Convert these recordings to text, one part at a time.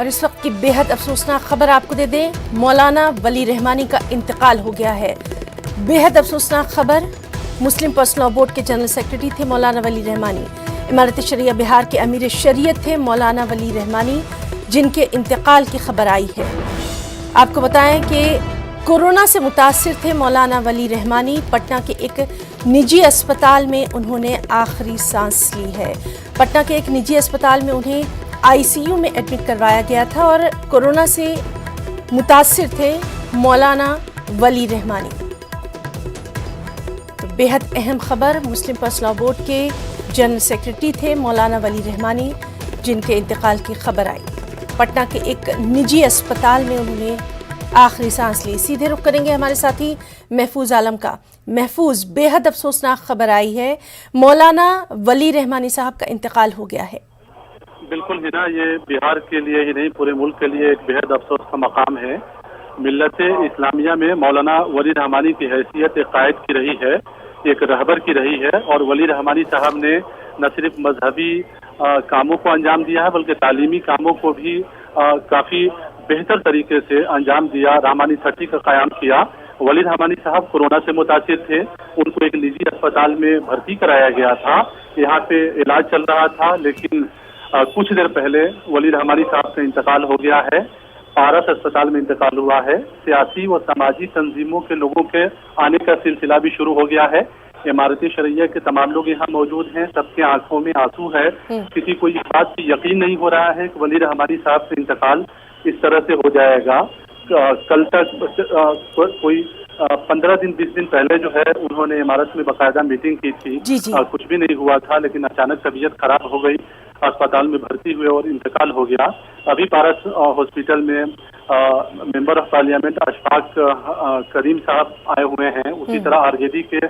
اور اس وقت کی बेहद अफसोसनाक खबर आपको दे दें, मौलाना वली रहमानी का इंतकाल हो गया है। बेहद अफसोसनाक खबर, मुस्लिम पर्सनल लॉ बोर्ड के जनरल सेक्रेटरी थे मौलाना वली रहमानी। इमारत शरिया बिहार के अमीर शरीयत थे मौलाना वली रहमानी, जिनके इंतकाल की खबर आई है। आपको बताएं कि कोरोना से मुतासिर थे मौलाना वली रहमानी। पटना के एक निजी अस्पताल में उन्होंने आखिरी सांस ली है। पटना के एक निजी अस्पताल में उन्हें आईसीयू में एडमिट करवाया गया था और कोरोना से मुतासिर थे मौलाना वली रहमानी। तो बेहद अहम खबर, मुस्लिम पर्सनल लॉ बोर्ड के जनरल सेक्रेटरी थे मौलाना वली रहमानी, जिनके इंतकाल की खबर आई। पटना के एक निजी अस्पताल में उन्होंने आखिरी सांस ली। सीधे रुख करेंगे हमारे साथी महफूज आलम का। महफूज, बेहद अफसोसनाक खबर आई है, मौलाना वली रहमानी साहब का इंतकाल हो गया है। बिल्कुल हिना, ये बिहार के लिए ही नहीं पूरे मुल्क के लिए एक बेहद अफसोस का मकाम है। मिल्लत इस्लामिया में मौलाना वली रहमानी की हैसियत एक कायद की रही है, एक रहबर की रही है, और वली रहमानी साहब ने न सिर्फ मजहबी कामों को अंजाम दिया है बल्कि तालीमी कामों को भी काफी बेहतर तरीके से अंजाम दिया। रहमानी 30 का कायम किया। वली रहमानी साहब कोरोना से मुतासिर थे, उनको एक निजी अस्पताल में भर्ती कराया गया था। यहाँ पे इलाज चल रहा था, लेकिन कुछ देर पहले वली रहमानी साहब का इंतकाल हो गया है। पारस अस्पताल में इंतकाल हुआ है। सियासी व समाजी तंजीमों के लोगों के आने का सिलसिला भी शुरू हो गया है। इमारत शरिया के तमाम लोग यहाँ मौजूद हैं, सबके आंखों में आंसू है। किसी को इस बात की यकीन नहीं हो रहा है कि वली रहमानी साहब का इंतकाल इस तरह से हो जाएगा। कल तक कोई 15 दिन 20 दिन पहले जो है उन्होंने इमारत में बाकायदा मीटिंग की थी। कुछ भी नहीं हुआ था, लेकिन अचानक तबीयत खराब हो गई, अस्पताल में भर्ती हुए और इंतकाल हो गया। अभी पारस हॉस्पिटल में मेंबर ऑफ पार्लियामेंट अशफाक करीम साहब आए हुए हैं। उसी तरह आरजेडी के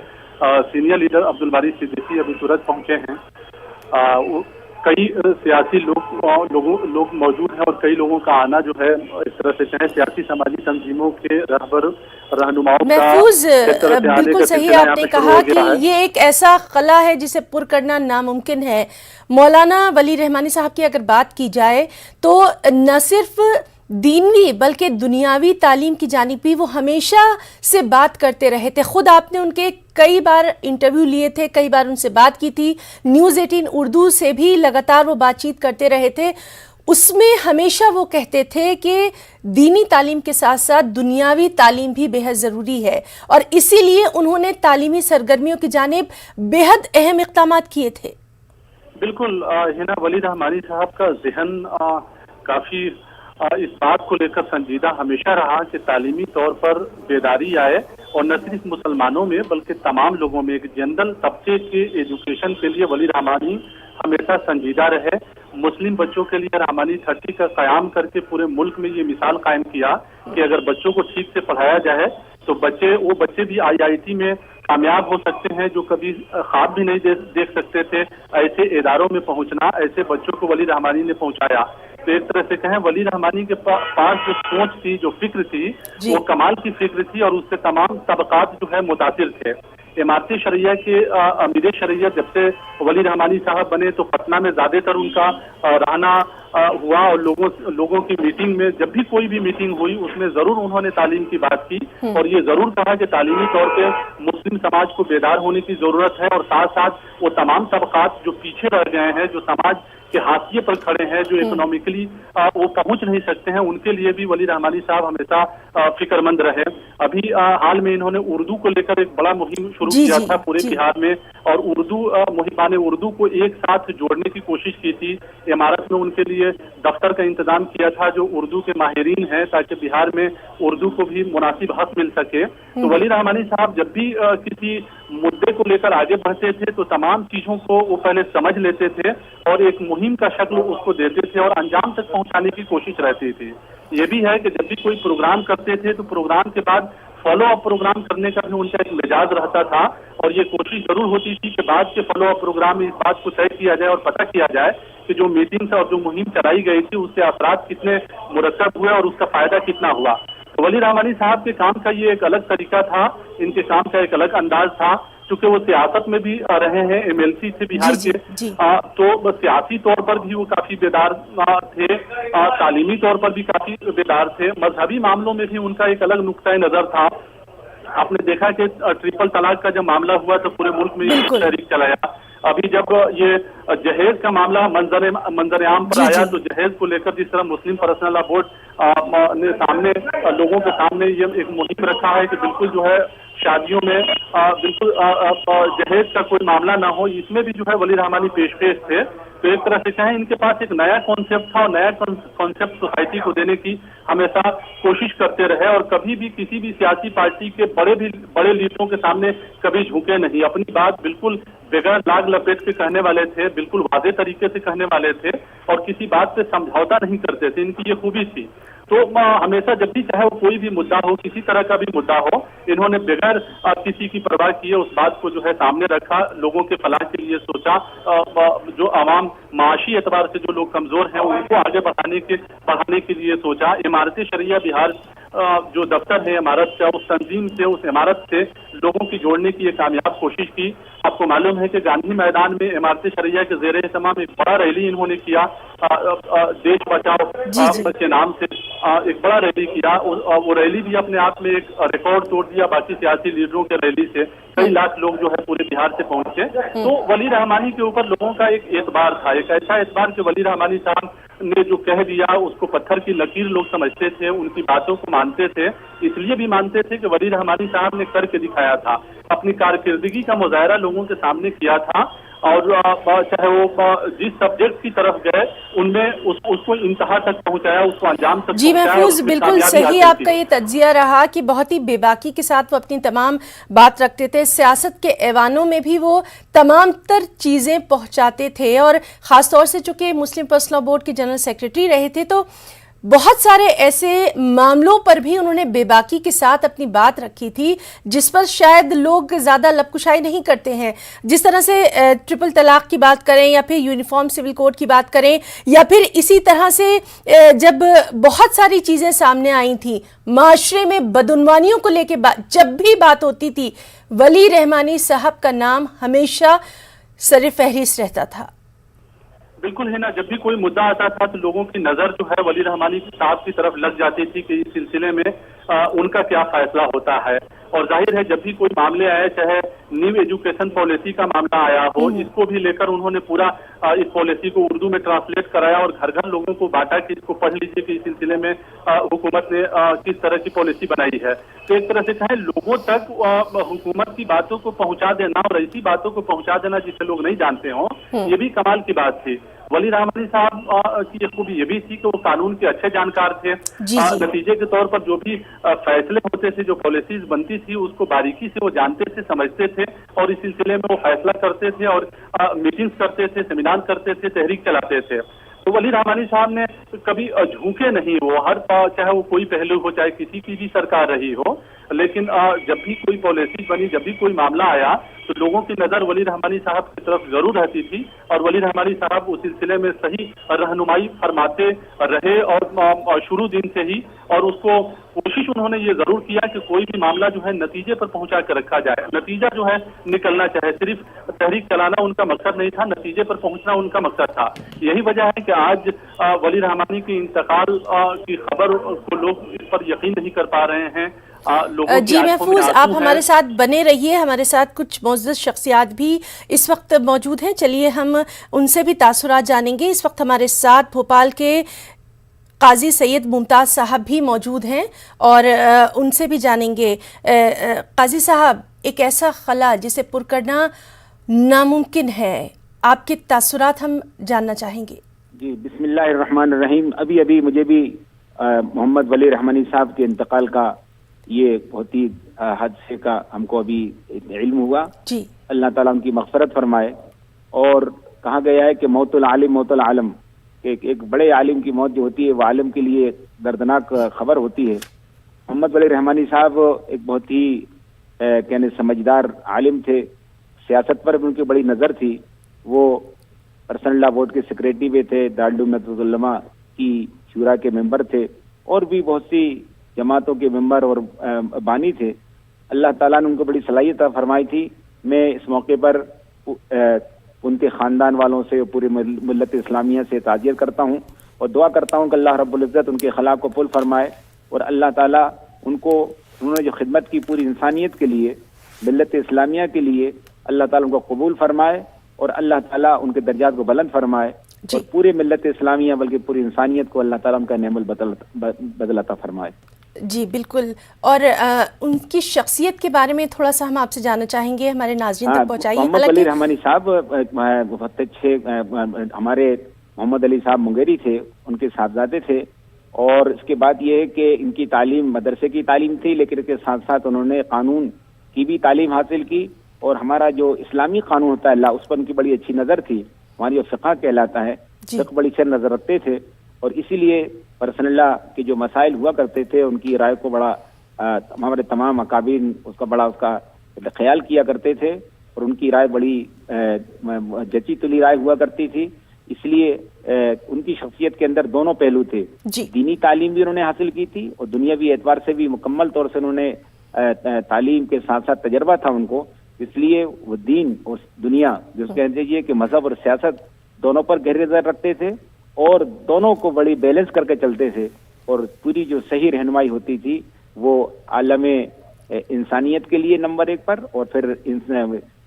सीनियर लीडर अब्दुल बारी सिद्दीकी अभी तुरंत पहुंचे हैं। कई सियासी लोग मौजूद हैं और कई लोगों का आना जो है इस तरह से चाहे सियासी समाजी तंजीमों के रहबर रहनुमाओं महफूज, बिल्कुल सही आपने कहा कि ये एक ऐसा कला है जिसे पुर करना नामुमकिन है। मौलाना वली रहमानी साहब की अगर बात की जाए तो न सिर्फ दीनवी बल्कि दुनियावी तालीम की जानिब भी वो हमेशा से बात करते रहे थे। खुद आपने उनके कई बार इंटरव्यू लिए थे, कई बार उनसे बात की थी। न्यूज़ 18 उर्दू से भी लगातार वो बातचीत करते रहे थे। उसमें हमेशा वो कहते थे कि दीनी तालीम के साथ साथ दुनियावी तालीम भी बेहद ज़रूरी है, और इसीलिए उन्होंने तालीमी सरगर्मियों की जानिब बेहद अहम इक़दामात किए थे। बिल्कुल हिना, वली रहमानी साहब का जहन काफ़ी इस बात को लेकर संजीदा हमेशा रहा कि तालीमी तौर पर बेदारी आए, और न सिर्फ मुसलमानों में बल्कि तमाम लोगों में, एक जनरल तबके के एजुकेशन के लिए वली रहमानी हमेशा संजीदा रहे। मुस्लिम बच्चों के लिए रहमानी 30 का कयाम करके पूरे मुल्क में ये मिसाल कायम किया कि अगर बच्चों को ठीक से पढ़ाया जाए तो वो बच्चे भी IIT में कामयाब हो सकते हैं, जो कभी ख्वाब भी नहीं देख सकते थे। ऐसे इदारों में पहुंचना, ऐसे बच्चों को वली रहमानी ने पहुंचाया। तो एक तरह से कहें वली रहमानी के पास जो सोच थी, जो फिक्र थी, वो कमाल की फिक्र थी, और उससे तमाम तबकात जो है मुतासिर थे। इमारती शरिया के अमीर शरीयत जब से वली रहमानी साहब बने तो पटना में ज्यादातर उनका रहना हुआ, और लोगों की मीटिंग में जब भी कोई भी मीटिंग हुई उसमें जरूर उन्होंने तालीम की बात की, और ये जरूर कहा कि तालीमी तौर पे मुस्लिम समाज को बेदार होने की जरूरत है, और साथ साथ वो तमाम तबकात जो पीछे रह गए हैं, जो समाज के हाशिए पर खड़े हैं, जो इकोनॉमिकली वो पहुंच नहीं सकते हैं, उनके लिए भी वली रहमानी साहब हमेशा फिक्रमंद रहे। अभी हाल में इन्होंने उर्दू को लेकर एक बड़ा मुहिम शुरू किया था पूरे बिहार में, और मुहिबान उर्दू को एक साथ जोड़ने की कोशिश की थी। इमारत में उनके लिए दफ्तर का इंतजाम किया था जो उर्दू के माहिरीन हैं, ताकि बिहार में उर्दू को भी मुनासिब हक मिल सके। तो वली रहमानी साहब जब भी किसी मुद्दे को लेकर आगे बढ़ते थे तो तमाम चीजों को वो पहले समझ लेते थे और एक मुहिम का शक्ल उसको देते थे और अंजाम तक पहुंचाने की कोशिश रहती थी। ये भी है कि जब भी कोई प्रोग्राम करते थे तो प्रोग्राम के बाद फॉलो अप प्रोग्राम करने का भी उनका एक मिजाज रहता था, और ये कोशिश जरूर होती थी कि बाद के फॉलो अप प्रोग्राम में इस बात को तय किया जाए और पता किया जाए कि जो मीटिंग्स और जो मुहिम चलाई गई थी उससे असरात कितने मुरक्कब हुए और उसका फायदा कितना हुआ। तो वली रहमानी साहब के काम का ये एक अलग तरीका था, इनके काम का एक अलग अंदाज था। चूंकि वो सियासत में भी रहे हैं, MLC से बिहार के, तो सियासी तौर पर भी वो काफी बेदार थे, तालीमी तौर पर भी काफी बेदार थे, मजहबी मामलों में भी उनका एक अलग नुक्ता नजर था। आपने देखा कि ट्रिपल तलाक का जब मामला हुआ तो पूरे मुल्क में तहरीक चलाया। अभी जब ये जहेज का मामला मंजर-ए-आम पर आया तो जहेज को लेकर जिस तरह मुस्लिम पर्सनल लॉ बोर्ड ने सामने लोगों के सामने ये एक मुहिम रखा है कि बिल्कुल जो है शादियों में बिल्कुल जहेज का कोई मामला ना हो, इसमें भी जो है वली रहमानी पेश थे। तो एक तरह से कहें इनके पास एक नया कॉन्सेप्ट था और नया कॉन्सेप्ट सोसाइटी को देने की हमेशा कोशिश करते रहे और कभी भी किसी भी सियासी पार्टी के बड़े लीडरों के सामने कभी झुके नहीं। अपनी बात बिल्कुल बगैर लाग लपेट के कहने वाले थे, बिल्कुल वादे तरीके से कहने वाले थे और किसी बात पे समझौता नहीं करते थे। इनकी ये खूबी थी। तो हमेशा जब भी चाहे वो कोई भी मुद्दा हो, किसी तरह का भी मुद्दा हो, इन्होंने बगैर किसी की परवाह किए उस बात को जो है सामने रखा, लोगों के फलाह के लिए सोचा, जो आवाम माशी एतबार से जो लोग कमजोर हैं उनको आगे बढ़ाने के लिए सोचा। इमारत शरिया बिहार जो दफ्तर है इमारत का, उस तंजीम से, उस इमारत से लोगों की जोड़ने की ये कामयाब कोशिश की। आपको मालूम है कि गांधी मैदान में इमारत शरिया के ज़ेरे तमाम एक बड़ा रैली इन्होंने किया, देश बचाओ के नाम से एक बड़ा रैली किया। वो रैली भी अपने आप में एक रिकॉर्ड तोड़ दिया बाकी सियासी लीडरों के रैली से। कई लाख लोग जो है पूरे बिहार से पहुंचे। तो वली रहमानी के ऊपर लोगों का एक एतबार था, एक ऐसा एतबार कि वली रहमानी साहब ने जो कह दिया उसको पत्थर की लकीर लोग समझते थे, उनकी बातों को मानते थे। इसलिए भी मानते थे कि वली रहमानी साहब ने करके दिखाया था, अपनी कारकिर्दगी का मुजाहरा लोगों के सामने किया था और चाहे वो जिस सब्जेक्ट की तरफ गए उनमें उसको इंतहा तक पहुंचाया, उसको अंजाम तक जी महफूज, बिल्कुल सही आपका ये तज्जिया रहा कि बहुत ही बेबाकी के साथ वो अपनी तमाम बात रखते थे। सियासत के ऐवानों में भी वो तमाम तर चीज़ें पहुंचाते थे और ख़ास तौर से चूँकि मुस्लिम पर्सनल लॉ बोर्ड के जनरल सेक्रेटरी रहे थे तो बहुत सारे ऐसे मामलों पर भी उन्होंने बेबाकी के साथ अपनी बात रखी थी जिस पर शायद लोग ज़्यादा लबकुशाई नहीं करते हैं। जिस तरह से ट्रिपल तलाक की बात करें या फिर यूनिफॉर्म सिविल कोड की बात करें या फिर इसी तरह से जब बहुत सारी चीज़ें सामने आई थी माशरे में बदउनवानियों को लेके जब भी बात होती थी वली रहमानी साहब का नाम हमेशा सर फहरिस्त रहता था। बिल्कुल है ना, जब भी कोई मुद्दा आता था तो लोगों की नजर जो है वली रहमानी साहब की तरफ लग जाती थी कि इस सिलसिले में उनका क्या फैसला होता है। और जाहिर है जब भी कोई मामले आए, चाहे न्यू एजुकेशन पॉलिसी का मामला आया हो, इसको भी लेकर उन्होंने पूरा इस पॉलिसी को उर्दू में ट्रांसलेट कराया और घर घर लोगों को बांटा कि इसको पढ़ लीजिए कि इस सिलसिले में हुकूमत ने किस तरह की पॉलिसी बनाई है। तो एक तरह से कहें लोगों तक हुकूमत की बातों को पहुंचा देना और ऐसी बातों को पहुंचा देना जिसे लोग नहीं जानते हों, ये भी कमाल की बात थी। वली रहमानी साहब की खूबी ये भी थी कि वो कानून के अच्छे जानकार थे। नतीजे के तौर पर जो भी फैसले होते थे, जो पॉलिसीज बनती थी, उसको बारीकी से वो जानते थे, समझते थे और इस सिलसिले में वो फैसला करते थे और मीटिंग्स करते थे, सेमिनार करते थे, तहरीक चलाते थे। तो वली रहमानी साहब ने कभी झुके नहीं, वो हर चाहे वो कोई पहलू हो, चाहे किसी की भी सरकार रही हो, लेकिन जब भी कोई पॉलिसी बनी, जब भी कोई मामला आया तो लोगों की नजर वली रहमानी साहब की तरफ जरूर रहती थी और वली रहमानी साहब उस सिलसिले में सही रहनुमाई फरमाते रहे और शुरू दिन से ही। और उसको कोशिश उन्होंने ये जरूर किया कि कोई भी मामला जो है नतीजे पर पहुंचा कर रखा जाए, नतीजा जो है निकलना चाहे, सिर्फ तहरीक चलाना उनका मकसद नहीं था, नतीजे पर पहुंचना उनका मकसद था। यही वजह है कि आज वली रहमानी के इंतकाल की खबर को लोग इस पर यकीन नहीं कर पा रहे हैं। जी महफूज, आप हमारे साथ बने रहिए, हमारे साथ कुछ मोअज़्ज़ज़ शख्सियात भी इस वक्त मौजूद हैं, चलिए हम उनसे भी तासुरात जानेंगे। इस वक्त हमारे साथ भोपाल के काजी सैयद मुमताज़ साहब भी मौजूद हैं और उनसे भी जानेंगे। काजी साहब, एक ऐसा खला जिसे पुर करना नामुमकिन है, आपके तासुरात हम जानना चाहेंगे। जी बिस्मिल्लाहिर्रहमानिर्रहीम। अभी मुझे भी मोहम्मद वली रहमानी साहब के इंतकाल का ये बहुत ही हादसे का हमको अभी इल्म हुआ जी। अल्लाह ताला उनकी मग़फ़िरत फरमाए। और कहा गया है कि मौतुल आलिम मौतुल आलम, एक बड़े आलिम की मौत जो होती है वो आलिम के लिए दर्दनाक खबर होती है। मोहम्मद वली रहमानी साहब एक बहुत ही कहने समझदार आलिम थे, सियासत पर भी उनकी बड़ी नज़र थी। वो पर्सनल लॉ बोर्ड के सेक्रेटरी भी थे, दारुल नदवतुल उलमा की शूरा के मेंबर थे और भी बहुत सी जमातों के मेंबर और बानी थे। अल्लाह ताला ने उनको बड़ी सलाहियत फरमाई थी میں اس موقع پر ان کے خاندان والوں سے پوری ملت اسلامیہ سے تعزیت کرتا ہوں اور دعا کرتا ہوں کہ اللہ رب العزت ان کے اخلاق کو پُر فرمائے اور اللہ تعالیٰ انہوں نے جو خدمت کی پوری انسانیت کے لیے، ملت اسلامیہ کے لیے، اللہ تعالیٰ ان کو قبول فرمائے اور اللہ تعالیٰ ان کے درجات کو بلند فرمائے اور پوری ملت اسلامیہ بلکہ پوری انسانیت کو اللہ تعالیٰ ان کا نعم البدل عطا فرمائے۔ جی بالکل، اور ان کی شخصیت کے بارے میں تھوڑا سا ہم آپ سے جاننا چاہیں گے، ہمارے ناظرین تک پہنچائیے۔ محمد ولی رحمانی صاحب بہت اچھے، ہمارے محمد علی صاحب منگیری تھے، ان کے صاحبزادے تھے، اور اس کے بعد یہ ہے کہ ان کی تعلیم مدرسے کی تعلیم تھی، لیکن اس کے ساتھ ساتھ انہوں نے قانون کی بھی تعلیم حاصل کی، اور ہمارا جو اسلامی قانون ہوتا ہے اللہ، اس پر ان کی بڑی اچھی نظر تھی۔ ہماری جو فقہ کہلاتا ہے، فقہ بڑی اچھی نظر رکھتے تھے، اور اسی لیے پرسنل اللہ کے جو مسائل ہوا کرتے تھے ان کی رائے کو بڑا ہمارے تمام اکابرین اس کا خیال کیا کرتے تھے، اور ان کی رائے بڑی جچی تلی رائے ہوا کرتی تھی۔ اس لیے ان کی شخصیت کے اندر دونوں پہلو تھے، دینی تعلیم بھی انہوں نے حاصل کی تھی اور دنیاوی اعتبار سے بھی مکمل طور سے انہوں نے تعلیم کے ساتھ ساتھ تجربہ تھا ان کو، اس لیے وہ دین اور دنیا جس کہہ دیجیے کہ مذہب اور سیاست دونوں پر گہری نظر رکھتے تھے، اور دونوں کو بڑی بیلنس کر کے چلتے تھے، اور پوری جو صحیح رہنمائی ہوتی تھی وہ عالم انسانیت کے لیے نمبر 1 پر، اور پھر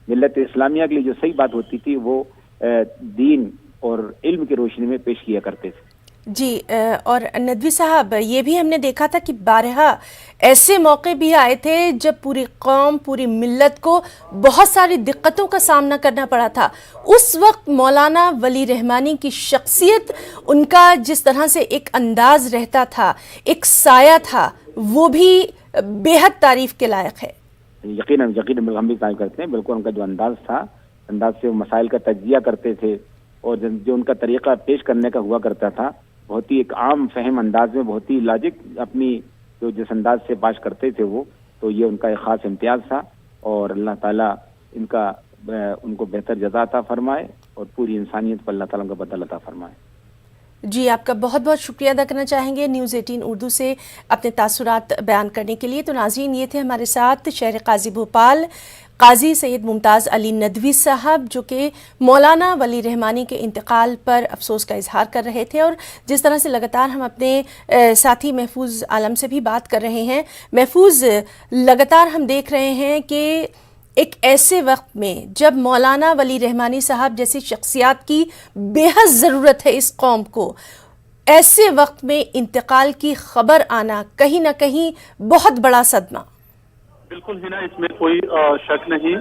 ملت اسلامیہ کے لیے جو صحیح بات ہوتی تھی وہ دین اور علم کی روشنی میں پیش کیا کرتے تھے۔ جی، اور ندوی صاحب یہ بھی ہم نے دیکھا تھا کہ بارہا ایسے موقع بھی آئے تھے جب پوری قوم، پوری ملت کو بہت ساری دقتوں کا سامنا کرنا پڑا تھا، اس وقت مولانا ولی رحمانی کی شخصیت، ان کا جس طرح سے ایک انداز رہتا تھا، ایک سایہ تھا، وہ بھی بے حد تعریف کے لائق ہے۔ یقیناً ہم بھی تعریف کرتے ہیں، بالکل ان کا جو انداز تھا، انداز سے وہ مسائل کا تجزیہ کرتے تھے، اور جو ان کا طریقہ پیش کرنے کا ہوا کرتا تھا بہت ہی ایک عام فہم انداز میں، بہت ہی لاجک اپنی جو جس انداز سے باش کرتے تھے وہ، تو یہ ان کا ایک خاص امتیاز تھا، اور اللہ تعالیٰ ان کو بہتر جزا عطا فرمائے اور پوری انسانیت پر اللہ تعالیٰ کا بدل عطا فرمائے۔ جی، آپ کا بہت بہت شکریہ ادا کرنا چاہیں گے نیوز 18 اردو سے اپنے تاثرات بیان کرنے کے لیے۔ تو ناظرین، یہ تھے ہمارے ساتھ شہر قاضی بھوپال قاضی سید ممتاز علی ندوی صاحب، جو کہ مولانا ولی رحمانی کے انتقال پر افسوس کا اظہار کر رہے تھے، اور جس طرح سے لگاتار ہم اپنے ساتھی محفوظ عالم سے بھی بات کر رہے ہیں۔ محفوظ، لگاتار ہم دیکھ رہے ہیں کہ ایک ایسے وقت میں جب مولانا ولی رحمانی صاحب جیسی شخصیات کی بے حد ضرورت ہے اس قوم کو، ایسے وقت میں انتقال کی خبر آنا کہیں نہ کہیں بہت بڑا صدمہ۔ بالکل ہی نا، اس میں کوئی شک نہیں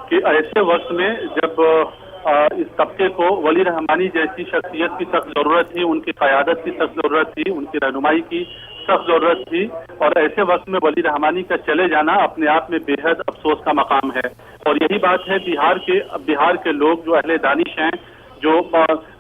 کہ ایسے وقت میں جب اس طبقے کو ولی رحمانی جیسی شخصیت کی سخت ضرورت تھی، ان کی قیادت کی سخت ضرورت تھی، ان کی رہنمائی کی سخت ضرورت تھی، اور ایسے وقت میں ولی رحمانی کا چلے جانا اپنے آپ میں بے حد افسوس کا مقام ہے۔ اور یہی بات ہے بہار کے لوگ جو اہل دانش ہیں، جو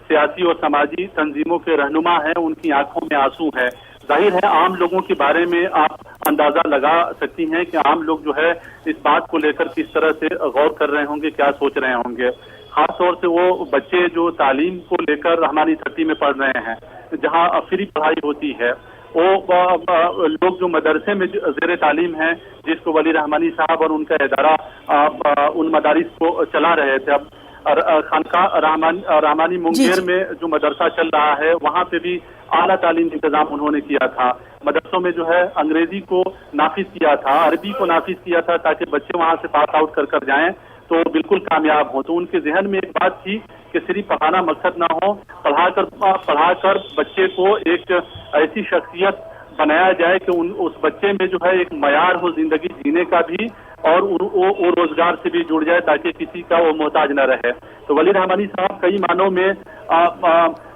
سیاسی اور سماجی تنظیموں کے رہنما ہیں، ان کی آنکھوں میں آنسو ہے۔ ظاہر ہے عام لوگوں کے بارے میں آپ اندازہ لگا سکتی ہیں کہ عام لوگ جو ہے اس بات کو لے کر کس طرح سے غور کر رہے ہوں گے، کیا سوچ رہے ہوں گے۔ خاص طور سے وہ بچے جو تعلیم کو لے کر رحمانی دھرتی میں پڑھ رہے ہیں، جہاں فری پڑھائی ہوتی ہے، وہ لوگ جو مدرسے میں زیر تعلیم ہیں، جس کو ولی رحمانی صاحب اور ان کا ادارہ ان مدارس کو چلا رہے تھے۔ اب خانقاہ رحمانی منگیر میں جو مدرسہ چل رہا ہے، وہاں پہ بھی اعلیٰ تعلیم انتظام انہوں نے کیا تھا۔ مدرسوں میں جو ہے انگریزی کو نافذ کیا تھا، عربی کو نافذ کیا تھا، تاکہ بچے وہاں سے پاس آؤٹ کر جائیں تو بالکل کامیاب ہوں۔ تو ان کے ذہن میں ایک بات تھی کہ صرف پڑھانا مقصد نہ ہو، پڑھا کر بچے کو ایک ایسی شخصیت بنایا جائے کہ اس بچے میں جو ہے ایک معیار ہو زندگی جینے کا بھی، اور وہ روزگار سے بھی جڑ جائے تاکہ کسی کا وہ محتاج نہ رہے۔ تو ولی رحمانی صاحب کئی معنوں میں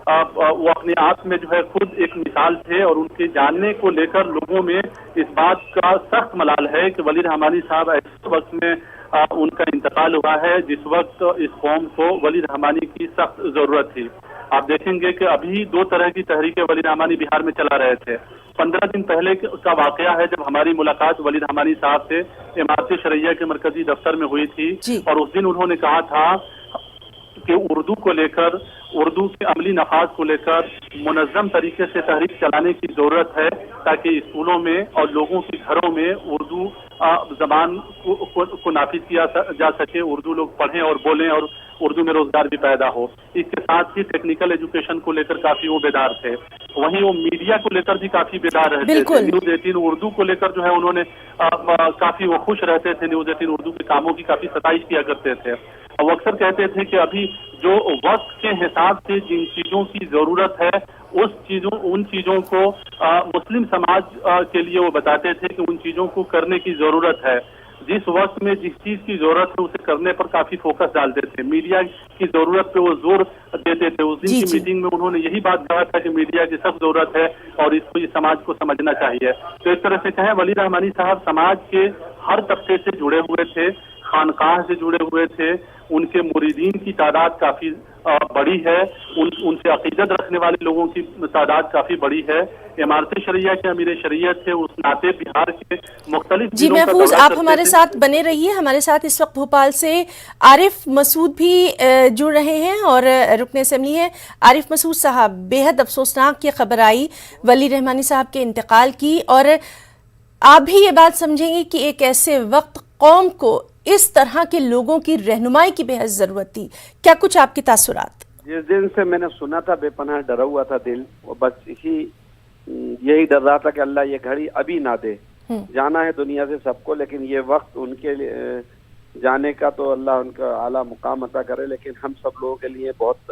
وہ اپنے آپ میں جو ہے خود ایک مثال تھے، اور ان کے جاننے کو لے کر لوگوں میں اس بات کا سخت ملال ہے کہ ولی رحمانی صاحب ایسے وقت میں ان کا انتقال ہوا ہے جس وقت اس قوم کو ولی رحمانی کی سخت ضرورت تھی۔ آپ دیکھیں گے کہ ابھی 2 طرح کی تحریکیں ولی رحمانی بہار میں چلا رہے تھے۔ 15 دن پہلے کا واقعہ ہے جب ہماری ملاقات ولی رحمانی صاحب سے امارت شرعیہ کے مرکزی دفتر میں ہوئی تھی، اور اس دن انہوں نے کہا تھا کہ اردو کو لے کر اردو کے عملی نفاذ کو لے کر منظم طریقے سے تحریک چلانے کی ضرورت ہے تاکہ اسکولوں میں اور لوگوں کے گھروں میں اردو زبان کو نافذ کیا جا سکے، اردو لوگ پڑھیں اور بولیں اور اردو میں روزگار بھی پیدا ہو۔ اس کے ساتھ ہی ٹیکنیکل ایجوکیشن کو لے کر کافی وہ بیدار تھے، وہیں وہ میڈیا کو لے کر بھی کافی بیدار رہتے تھے۔ نیوز 18 اردو کو لے کر جو ہے انہوں نے کافی وہ خوش رہتے تھے، نیوز 18 اردو کے کاموں کی کافی ستائش کیا کرتے تھے۔ وہ اکثر کہتے تھے کہ ابھی جو وقت کے حساب سے جن چیزوں کی ضرورت ہے ان چیزوں کو مسلم سماج کے لیے وہ بتاتے تھے کہ ان چیزوں کو کرنے کی ضرورت ہے۔ جس وقت میں جس چیز کی ضرورت ہے اسے کرنے پر کافی فوکس ڈالتے تھے، میڈیا کی ضرورت پہ وہ زور دیتے تھے۔ اس دن کی میٹنگ میں انہوں نے یہی بات کہا تھا کہ میڈیا کی سخت ضرورت ہے اور اس کو یہ سماج کو سمجھنا چاہیے۔ تو ایک طرح سے کہیں ولی رحمانی صاحب سماج کے ہر طبقے سے جڑے ہوئے تھے، خانقاہ سے جڑے ہوئے تھے، ان کے مریدین کی تعداد کافی بڑی ہے، ان سے عقیدت رکھنے والے لوگوں کی تعداد کافی بڑی ہے۔ امارت شریعہ کے امیر شریعت تھے، اس ناطے بہار کے مختلف جی محفوظ آپ ہمارے ساتھ بنے رہیے۔ ہمارے ساتھ اس وقت بھوپال سے عارف مسعود بھی جڑ رہے ہیں اور رکن اسمبلی ہیں۔ عارف مسعود صاحب، بے حد افسوسناک یہ خبر آئی ولی رحمانی صاحب کے انتقال کی، اور آپ بھی یہ بات سمجھیں گے کہ ایک ایسے وقت قوم کو اس طرح کے لوگوں کی رہنمائی کی بے حد ضرورت تھی، کیا کچھ آپ کے تاثرات؟ جس دن سے میں نے سنا تھا بے پناہ ڈرا ہوا تھا دل، وہ بس یہی ڈر رہا تھا کہ اللہ یہ گھڑی ابھی نہ دے۔ جانا ہے دنیا سے سب کو، لیکن یہ وقت ان کے جانے کا تو اللہ ان کا اعلیٰ مقام عطا کرے، لیکن ہم سب لوگوں کے لیے بہت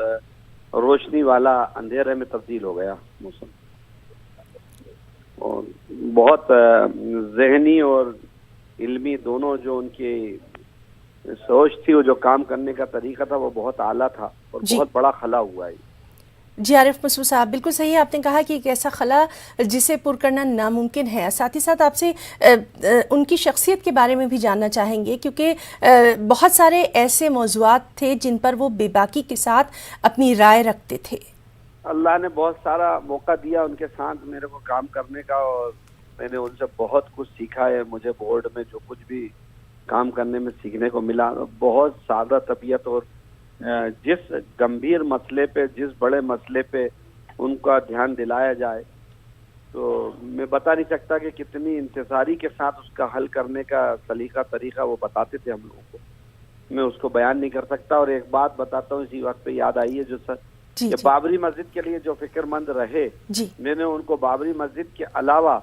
روشنی والا اندھیرے میں تبدیل ہو گیا موسم، اور بہت ذہنی اور علمی دونوں جو ان کی سوچ تھی، وہ جو کام کرنے کا طریقہ تھا، وہ بہت اعلیٰ تھا اور بہت بڑا خلا ہوا ہے۔ جی عارف مسعود صاحب، بالکل صحیح آپ نے کہا کہ ایک ایسا خلا جسے پر کرنا ناممکن ہے۔ ساتھ ہی ساتھ آپ سے ان کی شخصیت کے بارے میں بھی جاننا چاہیں گے، کیونکہ بہت سارے ایسے موضوعات تھے جن پر وہ بے باکی کے ساتھ اپنی رائے رکھتے تھے۔ اللہ نے بہت سارا موقع دیا ان کے ساتھ میرے کو کام کرنے کا، اور میں نے ان سے بہت کچھ سیکھا ہے۔ مجھے بورڈ میں جو کچھ بھی کام کرنے میں سیکھنے کو ملا، بہت سادہ طبیعت، اور جس گمبھیر مسئلے پہ، جس بڑے مسئلے پہ ان کا دھیان دلایا جائے تو میں بتا نہیں سکتا کہ کتنی انتظاری کے ساتھ اس کا حل کرنے کا طریقہ وہ بتاتے تھے ہم لوگوں کو، میں اس کو بیان نہیں کر سکتا۔ اور ایک بات بتاتا ہوں، اسی وقت پہ یاد آئی ہے، جو کہ بابری مسجد کے لیے جو فکر مند رہے، میں نے ان کو بابری مسجد کے علاوہ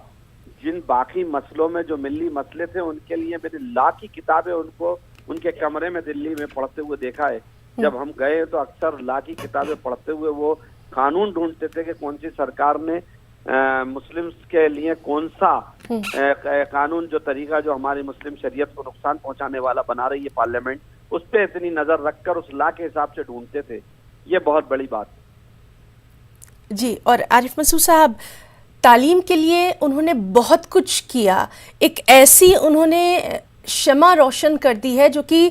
جن باقی مسئلوں میں جو ملی مسئلے تھے ان کے لیے میں نے لاکھ کی کتابیں ان کو ان کے کمرے میں دلی میں پڑھتے ہوئے دیکھا ہے۔ جب ہم گئے تو اکثر لاکھ کی کتابیں پڑھتے ہوئے وہ قانون ڈھونڈتے تھے کہ کون سی سرکار نے مسلمز کے لیے کون سا قانون، جو طریقہ جو ہماری مسلم شریعت کو نقصان پہنچانے والا بنا رہی ہے پارلیمنٹ، اس پہ اتنی نظر رکھ کر اس لا کے حساب سے ڈھونڈتے تھے۔ یہ بہت بڑی بات۔ جی، اور عارف مسعود صاحب، تعلیم کے لیے انہوں نے بہت کچھ کیا، ایک ایسی انہوں نے شمع روشن کر دی ہے جو کہ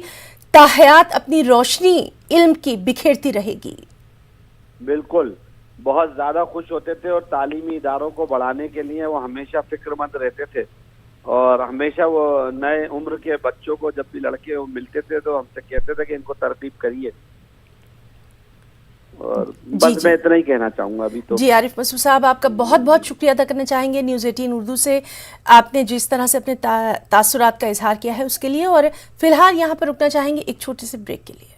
تاحیات اپنی روشنی علم کی بکھیرتی رہے گی۔ بالکل، بہت زیادہ خوش ہوتے تھے، اور تعلیمی اداروں کو بڑھانے کے لیے وہ ہمیشہ فکر مند رہتے تھے، اور ہمیشہ وہ نئے عمر کے بچوں کو جب بھی لڑکے ملتے تھے تو ہم سے کہتے تھے کہ ان کو ترغیب کریے، اور بس میں اتنا ہی کہنا چاہوں گا ابھی تو۔ جی عارف مسعود صاحب، آپ کا بہت بہت شکریہ ادا کرنا چاہیں گے نیوز 18 اردو سے، آپ نے جس طرح سے اپنے تاثرات کا اظہار کیا ہے اس کے لیے، اور فی الحال یہاں پر رکنا چاہیں گے ایک چھوٹے سے بریک کے لیے۔